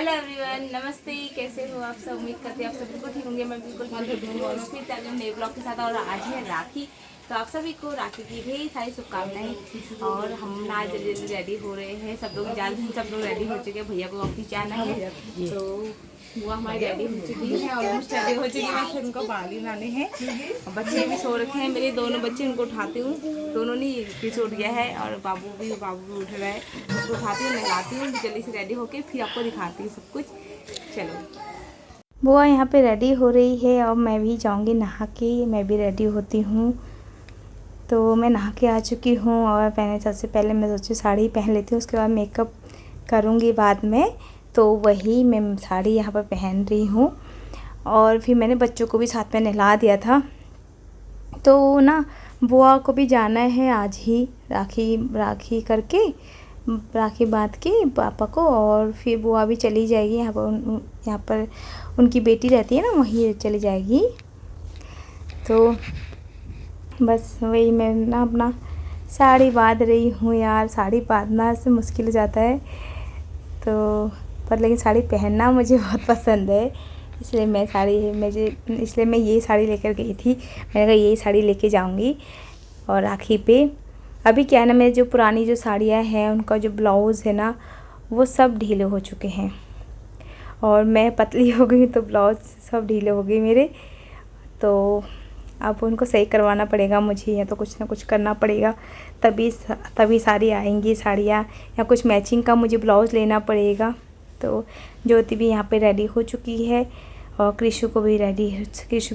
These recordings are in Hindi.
हेलो एवरीवन, नमस्ते। कैसे हो आप सब? उम्मीद करते हैं आप सब बिल्कुल ठीक होंगे। मैं बिल्कुल ठीक हूँ और फिर चल नए ब्लॉग के साथ। और आज है राखी, तो आप सभी को राखी की ढेर सारी शुभकामनाएं। और हम ना जल्दी जल्दी रेडी हो रहे हैं, सब लोग रेडी हो चुके हैं। भैया को ऑफिस जाना है तो वो हमारी रेडी हो चुकी है, ऑलमोस्ट रेडी हो चुकी है। फिर उनको बाली बनाने हैं। बच्चे भी सो रखे हैं, मेरे दोनों बच्चे, उनको उठाती हूँ। दोनों नहीं, किस उठ गया है और बाबू भी उठ रहा है। उसको उठाती हूँ, नहलाती हूँ, जल्दी से रेडी होके फिर आपको दिखाती हूँ सब कुछ। चलो, बुआ यहाँ पे रेडी हो रही है और मैं भी जाऊँगी नहा के। मैं भी रेडी होती हूँ। तो मैं नहा के आ चुकी हूँ और पहले सबसे पहले मैं सोची साड़ी पहन लेती हूँ, उसके बाद मेकअप करूँगी बाद में। तो वही मैं साड़ी यहाँ पर पहन रही हूँ और फिर मैंने बच्चों को भी साथ में नहला दिया था। तो ना बुआ को भी जाना है आज ही, राखी करके, राखी बांध के पापा को। और फिर बुआ भी चली जाएगी, यहाँ पर उनकी बेटी रहती है ना, वहीं चली जाएगी। तो बस वही मैं ना अपना साड़ी बांध रही हूँ। यार साड़ी बांधना से मुश्किल हो जाता है, तो पर लेकिन साड़ी पहनना मुझे बहुत पसंद है, इसलिए मैं ये साड़ी लेकर गई थी। मैंने कहा यही साड़ी लेके जाऊंगी। और राखी पे अभी क्या है ना, मेरे जो पुरानी जो साड़ियाँ हैं उनका जो ब्लाउज़ है ना, वो सब ढीले हो चुके हैं और मैं पतली हो गई तो ब्लाउज़ सब ढीले हो गए मेरे। तो अब उनको सही करवाना पड़ेगा मुझे, या तो कुछ ना कुछ करना पड़ेगा, तभी सारी आएंगी साड़ियाँ, या कुछ मैचिंग का मुझे ब्लाउज़ लेना पड़ेगा। तो ज्योति भी यहाँ पे रेडी हो चुकी है और कृषु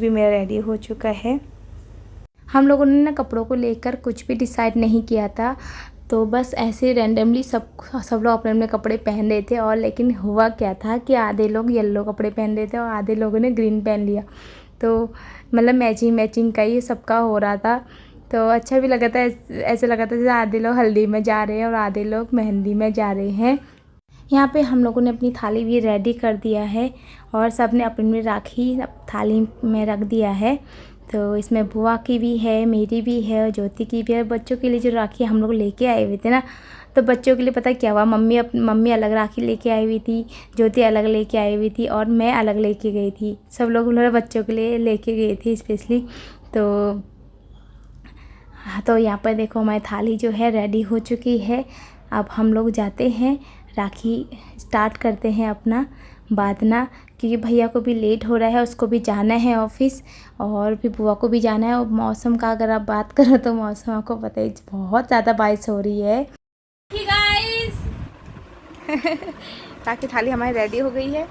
भी मेरा रेडी हो चुका है। हम लोगों ने ना कपड़ों को लेकर कुछ भी डिसाइड नहीं किया था, तो बस ऐसे रैंडमली सब लोग अपने अपने कपड़े पहन रहे थे। और लेकिन हुआ क्या था कि आधे लोग येलो कपड़े पहन रहे थे और आधे लोगों ने ग्रीन पहन लिया। तो मतलब मैचिंग का ही सबका हो रहा था। तो अच्छा भी लगा था, ऐसे लगा था जैसे आधे लोग हल्दी में जा रहे हैं और आधे लोग मेहंदी में जा रहे हैं। यहाँ पे हम लोगों ने अपनी थाली भी रेडी कर दिया है और सब ने अपनी राखी थाली में रख दिया है। तो इसमें बुआ की भी है, मेरी भी है और ज्योति की भी है। बच्चों के लिए जो राखी हम लोग लेके आए हुए थे ना, तो बच्चों के लिए पता क्या हुआ, मम्मी अलग राखी लेके आई हुई थी, ज्योति अलग लेके आई हुई थी और मैं अलग लेके गई थी। सब लोग उन्होंने बच्चों के लिए लेके गए थे स्पेशली। तो यहाँ पर देखो हमारी थाली जो है रेडी हो चुकी है। अब हम लोग जाते हैं, राखी स्टार्ट करते हैं अपना बांधना, क्योंकि भैया को भी लेट हो रहा है, उसको भी जाना है ऑफिस और फिर बुआ को भी जाना है। और मौसम का अगर आप बात करो तो मौसम आपको पता है बहुत ज़्यादा बारिश हो रही है। गाइस राखी थाली हमारी रेडी हो गई है,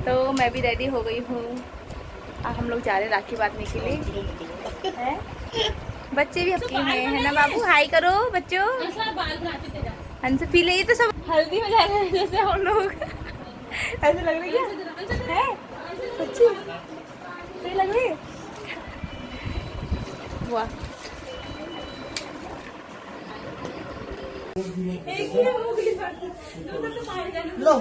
तो मैं भी रेडी हो गई हूँ। अब हम लोग जा रहे हैं राखी बांधने के लिए। है? बच्चे भी आपके हैं, है ना बाबू? हाय करो बच्चों। हमसे पी ले, तो सब हल्दी में जा रहे हैं जैसे हम लोग। ऐसे लग रही है सच्ची सही लग रही है। वाह, लो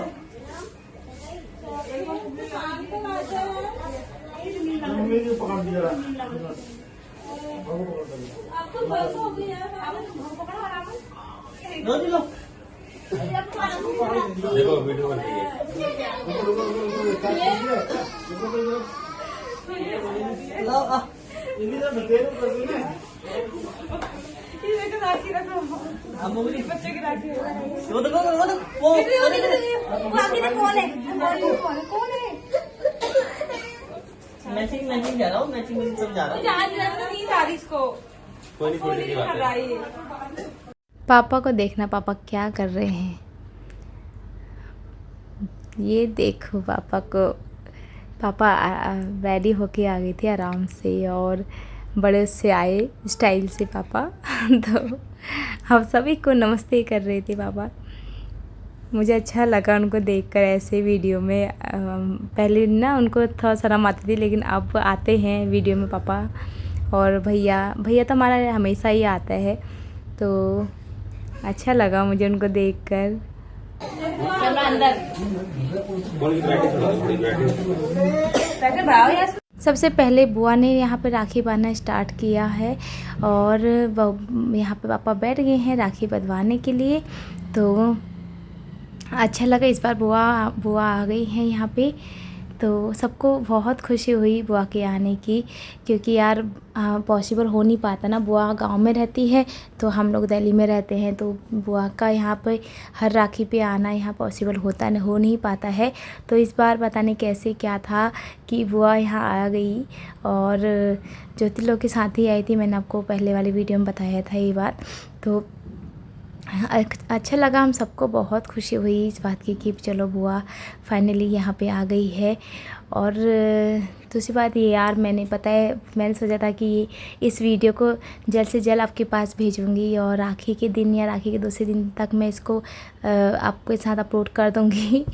आपको बस हो गई यार, पकड़ो आराम से। देखो वीडियो बन रही है। मैचिंग जा रहा हूँ, मैचिंग सब जा रहा हूँ। पापा को देखना, पापा क्या कर रहे हैं, ये देखो पापा को। पापा रेडी होके आ गए थे आराम से और बड़े से आए स्टाइल से पापा। तो हम सभी को नमस्ते कर रहे थे पापा। मुझे अच्छा लगा उनको देखकर ऐसे वीडियो में। पहले ना उनको थोड़ा शर्म आती थी, लेकिन अब आते हैं वीडियो में पापा। और भैया तो हमारा हमेशा ही आता है, तो अच्छा लगा मुझे उनको देखकर। सबसे पहले बुआ ने यहाँ पे राखी बांधना स्टार्ट किया है और यहाँ पे पापा बैठ गए हैं राखी बंधवाने के लिए। तो अच्छा लगा। इस बार बुआ बुआ आ गई हैं यहाँ पे, तो सबको बहुत खुशी हुई बुआ के आने की, क्योंकि यार पॉसिबल हो नहीं पाता ना। बुआ गांव में रहती है तो हम लोग दिल्ली में रहते हैं, तो बुआ का यहाँ पे हर राखी पे आना यहाँ पॉसिबल हो नहीं पाता है। तो इस बार पता नहीं कैसे क्या था कि बुआ यहाँ आ गई, और ज्योति लोग के साथ ही आई थी। मैंने आपको पहले वाली वीडियो में बताया था ये बात। तो अच्छा लगा, हम सबको बहुत खुशी हुई इस बात की कि चलो बुआ फाइनली यहाँ पे आ गई है। और दूसरी बात ये यार, मैंने सोचा था कि इस वीडियो को जल्द से जल्द आपके पास भेजूँगी, और राखी के दिन या राखी के दूसरे दिन तक मैं इसको आपके साथ अपलोड कर दूँगी।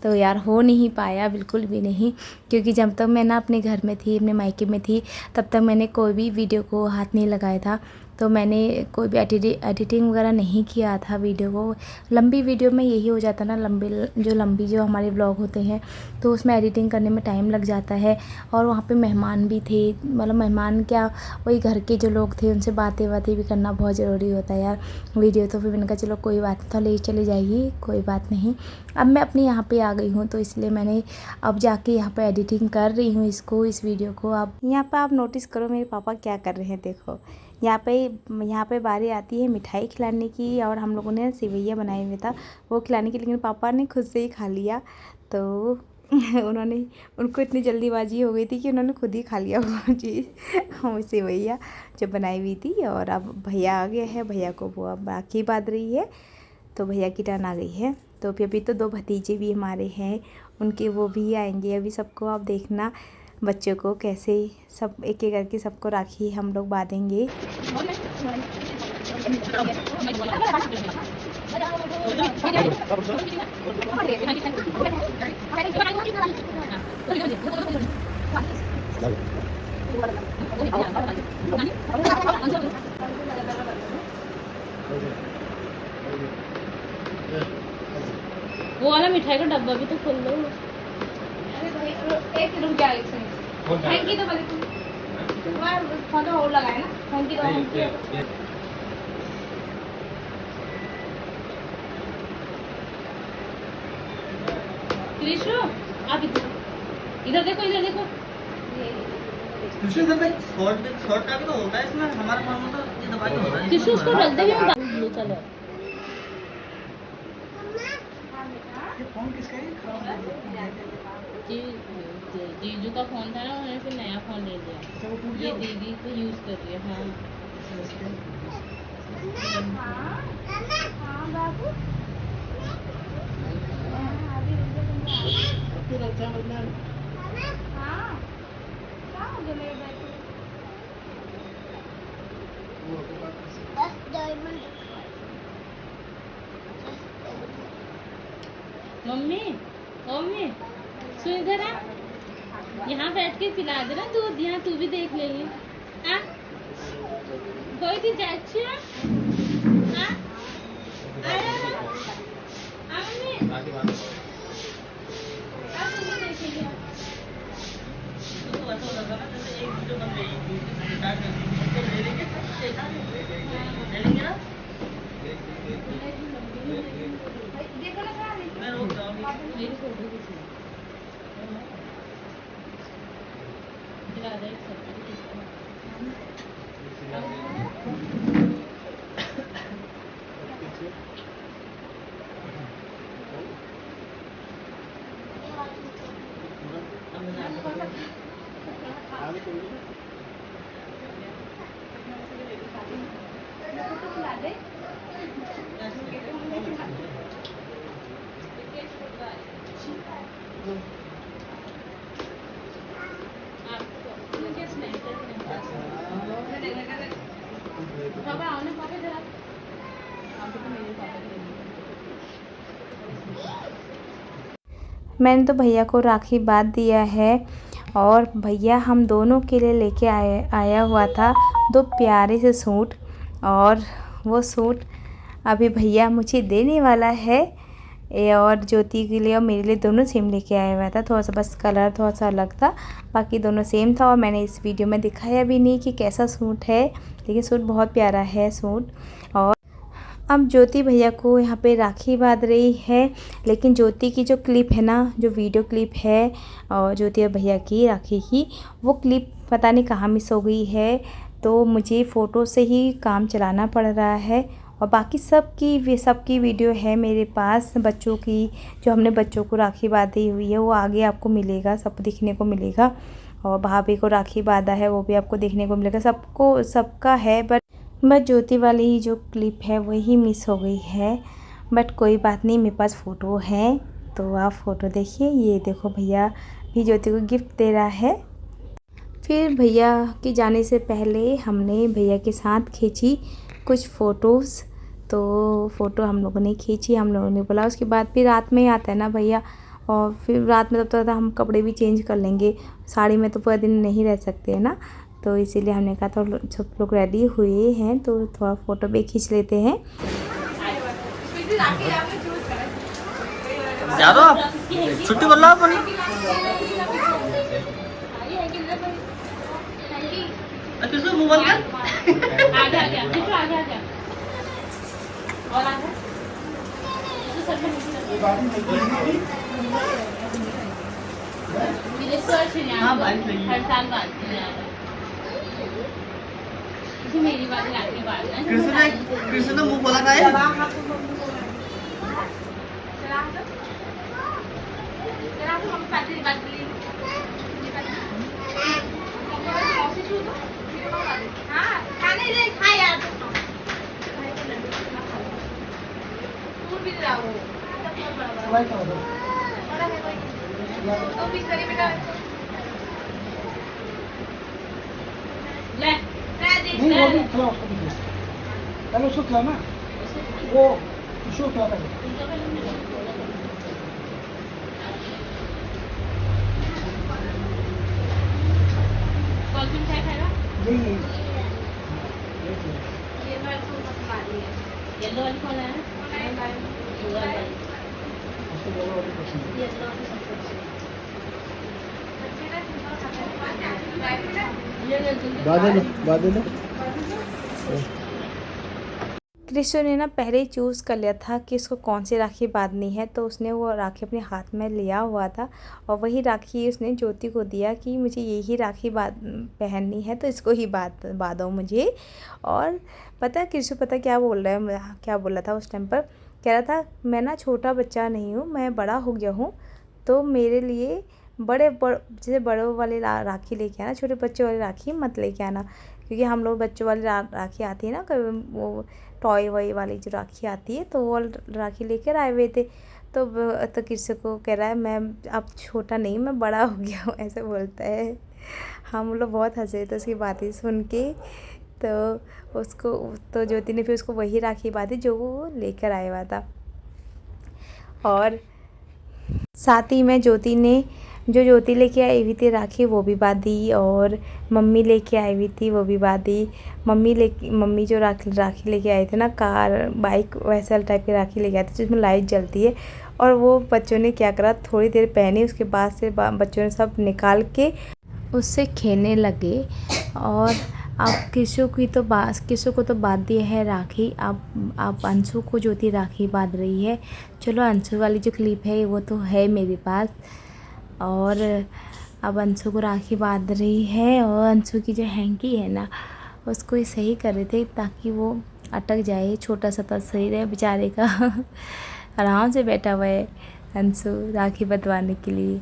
तो यार हो नहीं पाया, बिल्कुल भी नहीं, क्योंकि जब तक मैं ना अपने घर में थी, अपने मायके में थी, तब तक मैंने कोई भी वीडियो को हाथ नहीं लगाया था। तो मैंने कोई भी एडिटिंग वगैरह नहीं किया था वीडियो को। लंबी वीडियो में यही हो जाता ना, लंबी जो हमारे ब्लॉग होते हैं, तो उसमें एडिटिंग करने में टाइम लग जाता है। और वहाँ पे मेहमान भी थे, मतलब मेहमान क्या, वही घर के जो लोग थे, उनसे बातें भी करना बहुत ज़रूरी होता है यार। वीडियो तो फिर मैंने कहा चलो कोई बात नहीं, तो ले चली जाएगी, कोई बात नहीं। अब मैं अपने यहाँ पे आ गई हूँ, तो इसलिए मैंने अब जाके यहाँ पे एडिटिंग कर रही हूँ इस वीडियो को। अब यहाँ पे आप नोटिस करो मेरे पापा क्या कर रहे हैं। देखो यहाँ पे बारी आती है मिठाई खिलाने की, और हम लोगों ने सेवैया बनाए हुए था वो खिलाने की, लेकिन पापा ने खुद से ही खा लिया। तो उनको इतनी जल्दीबाजी हो गई थी कि उन्होंने खुद ही खा लिया वो चीज़, वो सेवैया जो बनाई हुई थी। और अब भैया आ गया है, भैया को वो अब राखी बांध रही है, तो भैया की टर्न आ गई है। तो अभी तो 2 भतीजे भी हमारे हैं, उनके वो भी आएंगे अभी। सबको आप देखना, बच्चों को कैसे सब एक एक करके सबको राखी हम लोग बांधेंगे। वो वाला मिठाई का डब्बा भी तो खोल लो। अरे भाई एक रुक जा, एक सेकंड। थैंक यू तो बोले तुम फोन तो और लगाए ना, थैंक यू। कृष्ण आप इधर देखो, इधर देखो। कृष्ण सर भाई शॉर्ट का भी तो होता है इसमें, हमारे फोन में तो ये दबाई हो रहा है। कृष्ण उसको रख दे, ब्लू कलर। ये फोन किसका है? जीजू का फोन था ना, उन्होंने फिर नया फोन ले लिया। ये दीदी को यूज कर रही है। हाँ मम्मी मम्मी सुन इधर आ, यहाँ बैठ के पिला देना दूध, यहाँ तू भी देख लेगी। हाँ कोई थी जाची। हाँ मेरी फोटो खींचना दिला दे एक मैंने तो भैया को राखी बांध दिया है, और भैया हम दोनों के लिए लेके आया हुआ था 2 प्यारे से सूट, और वो सूट अभी भैया मुझे देने वाला है। और ज्योति के लिए और मेरे लिए दोनों सेम लेके आया हुआ था। थोड़ा सा बस कलर थोड़ा सा अलग था, बाकी दोनों सेम था। और मैंने इस वीडियो में दिखाया भी नहीं कि कैसा सूट है, लेकिन सूट बहुत प्यारा है सूट। अब ज्योति भैया को यहाँ पे राखी बांध रही है, लेकिन ज्योति की जो क्लिप है ना, जो वीडियो क्लिप है और ज्योति और भैया की राखी की, वो क्लिप पता नहीं कहाँ मिस हो गई है। तो मुझे फ़ोटो से ही काम चलाना पड़ रहा है और बाकी सबकी वीडियो है मेरे पास। बच्चों की जो हमने बच्चों को राखी बांधी हुई है वो आगे आपको मिलेगा, सब दिखने को मिलेगा। और भाभी को राखी बांधा है वो भी आपको देखने को मिलेगा, सबका है। बट ज्योति वाली ही जो क्लिप है वही मिस हो गई है। बट कोई बात नहीं, मेरे पास फ़ोटो है तो आप फ़ोटो देखिए। ये देखो भैया भी ज्योति को गिफ्ट दे रहा है। फिर भैया के जाने से पहले हमने भैया के साथ खींची कुछ फ़ोटोज़। तो फ़ोटो हम लोगों ने खींची, हम लोगों ने बोला उसके बाद फिर रात में ही आता है ना भैया, और फिर रात में तब तक हम कपड़े भी चेंज कर लेंगे, साड़ी में तो पूरा दिन नहीं रह सकते हैं ना। तो इसीलिए हमने कहा तो सब लोग रेडी हुए हैं तो थोड़ा फ़ोटो भी खींच लेते हैं। यादव आप छुट्टी कर लो अपनी। किसको मोबाइल कर आगे आ गया और आगे हाँ भाई सही है। हर साल बांधती हैं मेरी बात राखी बांधना। कृष्ण ने मुँह बोला है। नहीं वो भी थोड़ा उसको दीजिए, पहले उसको खिलाओ ना, वो उसको खिला पहले। नहीं नहीं येलो वाली कौन है? उसको बोलो वाली पसंद है। बादल कृष्ण ने ना पहले ही चूज़ कर लिया था कि इसको कौन सी राखी बांधनी है, तो उसने वो राखी अपने हाथ में लिया हुआ था और वही राखी उसने ज्योति को दिया कि मुझे यही राखी पहननी है तो इसको ही बांधो मुझे। और पता है कृष्ण पता क्या बोल रहा है, क्या बोला था उस टाइम पर, कह रहा था मैं ना छोटा बच्चा नहीं हूँ, मैं बड़ा हो गया हूँ, तो मेरे लिए जैसे बड़ों वाली राखी लेके आना, छोटे बच्चों वाली राखी मत लेके आना। क्योंकि हम लोग बच्चों वाली राखी आती है ना, वो टॉय वॉय वाली जो राखी आती है, तो वो राखी लेकर आए हुए थे। तो किसी को कह रहा है मैं अब छोटा नहीं, मैं बड़ा हो गया हूँ, ऐसे बोलता है। हम लोग बहुत हंसे थे उसकी बातें सुन के। तो ज्योति ने फिर उसको वही राखी बांधी जो वो लेकर आया हुआ था। और साथ ही में ज्योति लेके आई हुई थी राखी वो भी बांधी, और मम्मी लेके आई हुई थी वो भी बांधी। मम्मी जो राखी लेके आई थी ना, कार बाइक वैसा टाइप की राखी लेके आई थी जिसमें लाइट जलती है, और वो बच्चों ने क्या करा, थोड़ी देर पहनी, उसके बाद से बच्चों ने सब निकाल के उससे खेलने लगे। और अब किसु को तो बांध दी है राखी, अब अंशु को ज्योति राखी बांध रही है। चलो अंशु वाली जो क्लिप है वो तो है मेरे पास, और अब अंशु को राखी बांध रही है। और अंशु की जो हैंकी है ना, उसको सही कर रहे थे ताकि वो अटक जाए, छोटा सा तो सही रहे बेचारे का। आराम से बैठा हुआ है अंशु राखी बंधवाने के लिए।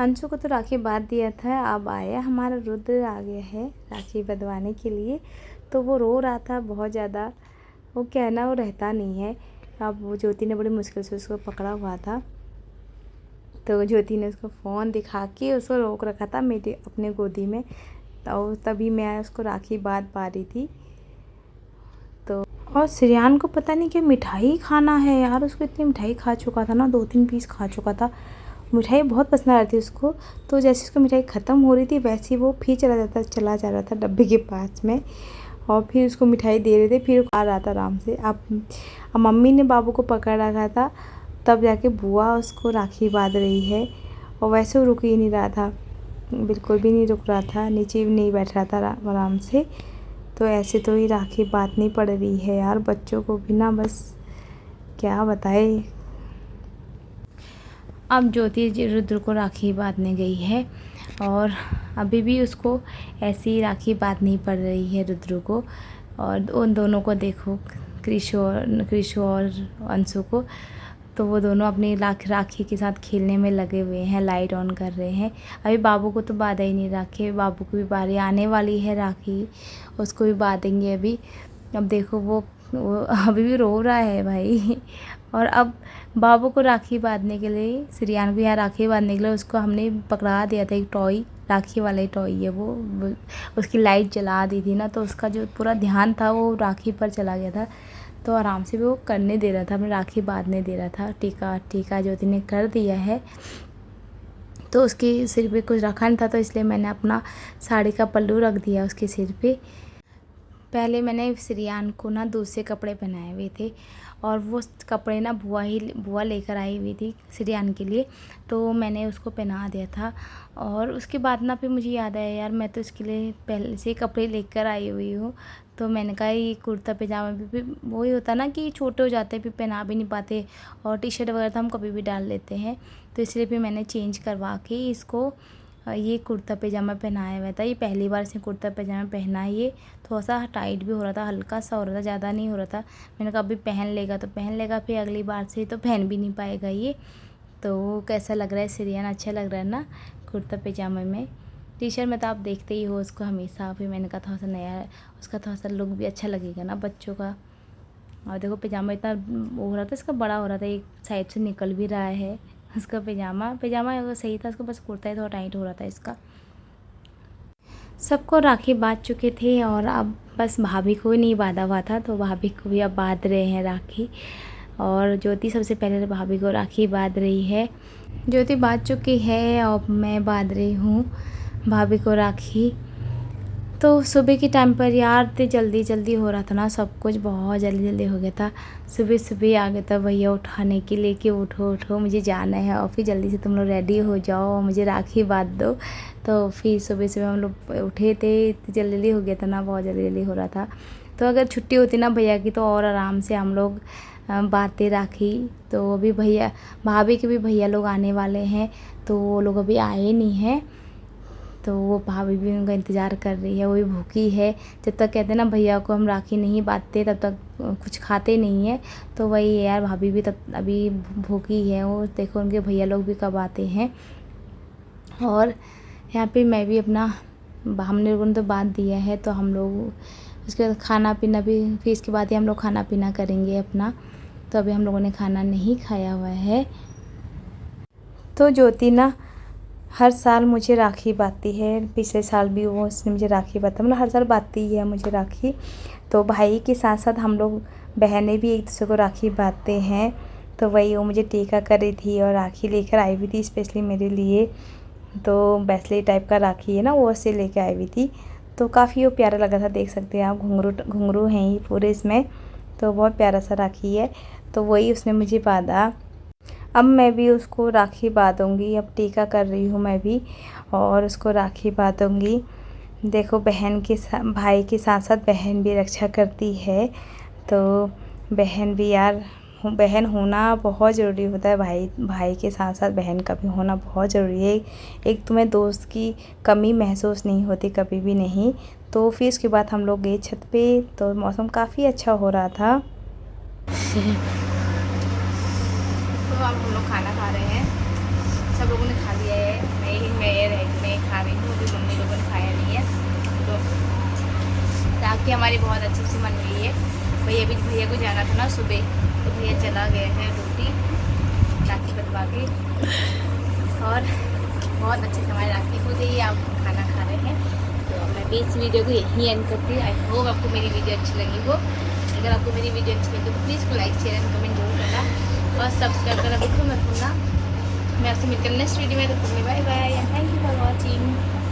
अंशु को तो राखी बांध दिया था, अब आया हमारा रुद्र आ गया है राखी बंधवाने के लिए। तो वो रो रहा था बहुत ज़्यादा, वो कहना वो रहता नहीं है। अब वो ज्योति ने बड़ी मुश्किल से उसको पकड़ा हुआ था, तो ज्योति ने उसको फ़ोन दिखा के उसको रोक रखा था मेरी अपने गोदी में, तो तभी मैं उसको राखी बांध पा रही थी। तो और श्रेयान को पता नहीं कि मिठाई खाना है यार, उसको इतनी मिठाई खा चुका था ना, 2-3 पीस खा चुका था। मिठाई बहुत पसंद आ रही थी उसको, तो जैसे उसको मिठाई ख़त्म हो रही थी वैसे ही वो फिर चला जा रहा था डब्बे के पास में, और फिर उसको मिठाई दे रहे थे, फिर खा रहा था आराम से। अब मम्मी ने बाबू को पकड़ रखा था, तब जाके बुआ उसको राखी बांध रही है। और वैसे वो रुक ही नहीं रहा था, बिल्कुल भी नहीं रुक रहा था, नीचे भी नहीं बैठ रहा था आराम से। तो ऐसे तो ही राखी बांधनी पड़ रही है यार बच्चों को भी ना, बस क्या बताए। अब ज्योति रुद्र को राखी बांधने गई है, और अभी भी उसको ऐसी राखी बांधनी पड़ रही है रुद्र को। और उन दोनों को देखो, कृषु और अंशु को, तो वो दोनों अपनी राखी के साथ खेलने में लगे हुए हैं, लाइट ऑन कर रहे हैं। अभी बाबू को तो बांधा ही नहीं राखी, बाबू की भी बारी आने वाली है राखी, उसको भी बांधेंगे अभी। अब देखो वो अभी भी रो रहा है भाई। और अब बाबू को राखी बांधने के लिए, श्रेयान को यहाँ राखी बांधने के लिए उसको हमने पकड़ा दिया था एक टॉय, राखी वाला ही टॉय है वो उसकी लाइट जला दी थी ना, तो उसका जो पूरा ध्यान था वो राखी पर चला गया था। तो आराम से वो करने दे रहा था, अपनी राखी बांधने दे रहा था। टीका ज्योति ने कर दिया है, तो उसके सिर पे कुछ रखा नहीं था, तो इसलिए मैंने अपना साड़ी का पल्लू रख दिया उसके सिर पे। पहले मैंने श्रेयान को ना दूसरे कपड़े पहनाए हुए थे, और वो कपड़े ना बुआ लेकर आई हुई थी श्रेयान के लिए, तो मैंने उसको पहना दिया था। और उसके बाद ना फिर मुझे याद आया यार मैं तो इसके लिए पहले से कपड़े लेकर आई हुई हूँ, तो मैंने कहा ये कुर्ता पजामा भी वही होता ना कि छोटे हो जाते हैं, फिर पहना भी नहीं पाते, और टी शर्ट वगैरह तो हम कभी भी डाल लेते हैं, तो इसलिए फिर मैंने चेंज करवा के इसको ये कुर्ता पजामा पहनाया हुआ था। ये पहली बार इसने कुर्ता पजामा पहना है, ये थोड़ा सा टाइट भी हो रहा था, हल्का सा हो रहा था, ज़्यादा नहीं हो रहा था। मैंने कहा अभी पहन लेगा तो पहन लेगा, फिर अगली बार से तो पहन भी नहीं पाएगा ये। तो कैसा लग रहा है श्रेयान, अच्छा लग रहा है ना कुर्ता पजामा में। टी शर्ट में तो आप देखते ही हो उसको हमेशा, फिर मैंने कहा थोड़ा सा नया उसका थोड़ा सा लुक भी अच्छा लगेगा ना बच्चों का। और देखो पजामा इतना हो रहा था, इसका बड़ा हो रहा था, एक साइड से निकल भी रहा है उसका पजामा सही था, उसको बस कुर्ता ही थोड़ा टाइट हो रहा था इसका। सबको राखी बांध चुके थे, और अब बस भाभी को ही नहीं बांधा हुआ था, तो भाभी को भी अब बांध रहे हैं राखी। और ज्योति सबसे पहले भाभी को राखी बांध रही है। ज्योति बांध चुकी है और मैं बांध रही हूँ भाभी को राखी। तो सुबह के टाइम पर यार तो जल्दी हो रहा था ना, सब कुछ बहुत जल्दी हो गया था। सुबह आ गया था भैया उठाने के लिए कि उठो मुझे जाना है, और फिर जल्दी से तुम लोग रेडी हो जाओ और मुझे राखी बांध दो। तो फिर सुबह हम लोग उठे थे, जल्दी हो गया था ना, बहुत जल्दी हो रहा था। तो अगर छुट्टी होती ना भैया की तो और आराम से हम लोग बांधते राखी। तो अभी भाभी के भी भैया लोग आने वाले हैं, तो वो लोग अभी आए नहीं हैं, तो वो भाभी भी उनका इंतज़ार कर रही है, वो भी भूखी है। जब तक कहते हैं ना भैया को हम राखी नहीं बांधते तब तक कुछ खाते नहीं है, तो वही यार भाभी भी तब अभी भूखी है। वो देखो उनके भैया लोग भी कब आते हैं। और यहाँ पे मैं भी अपना हमने लोगों ने तो बांध दिया है, तो हम लोग उसके बाद खाना पीना भी, फिर इसके बाद ही हम लोग खाना पीना करेंगे अपना। तो अभी हम लोगों ने खाना नहीं खाया हुआ है। तो ज्योति ना हर साल मुझे राखी बांधती है, पिछले साल भी वो उसने मुझे राखी बांधा, मतलब हर साल बांधती ही है मुझे राखी। तो भाई के साथ साथ हम लोग बहनें भी एक दूसरे को राखी बांधते हैं। तो वही वो मुझे टीका कर रही थी और राखी लेकर आई हुई थी स्पेशली मेरे लिए। तो बैसले टाइप का राखी है ना, वो से लेकर आई हुई थी। तो काफ़ी वो प्यारा लगा था, देख सकते हैं आप, घुंघरू हैं ही पूरे इसमें, तो बहुत प्यारा सा राखी है। तो वही उसने मुझे बांधा। अब मैं भी उसको राखी बांधूंगी, अब टीका कर रही हूँ मैं भी, और उसको राखी बांधूंगी। देखो भाई के साथ साथ बहन भी रक्षा करती है, तो बहन भी यार, बहन होना बहुत ज़रूरी होता है। भाई के साथ साथ बहन का भी होना बहुत ज़रूरी है। एक तुम्हें दोस्त की कमी महसूस नहीं होती कभी भी नहीं। तो फिर उसके बाद हम लोग गए छत पे, तो मौसम काफ़ी अच्छा हो रहा था। तो अब हम लोग खाना खा रहे हैं, सब लोगों ने खा लिया है, मैं ही हमारी बहुत अच्छे से मन गई है। भैया को जाना था ना सुबह, तो भैया चला गया है ड्यूटी राखी बंधवा के। और बहुत अच्छे से हमारी राखी हो गई है, आप खाना खा रहे हैं। तो मैं भी इस वीडियो को यहीं एंड करती हूँ। आई होप आपको मेरी वीडियो अच्छी लगी हो। अगर आपको मेरी वीडियो अच्छी लगी तो प्लीज़ को लाइक शेयर एंड कमेंट जरूर करना और सब्सक्राइब करना बिल्कुल मत भूलना। मैं आपसे मिलकर नेक्स्ट वीडियो में, तो bye bye and thank you for watching.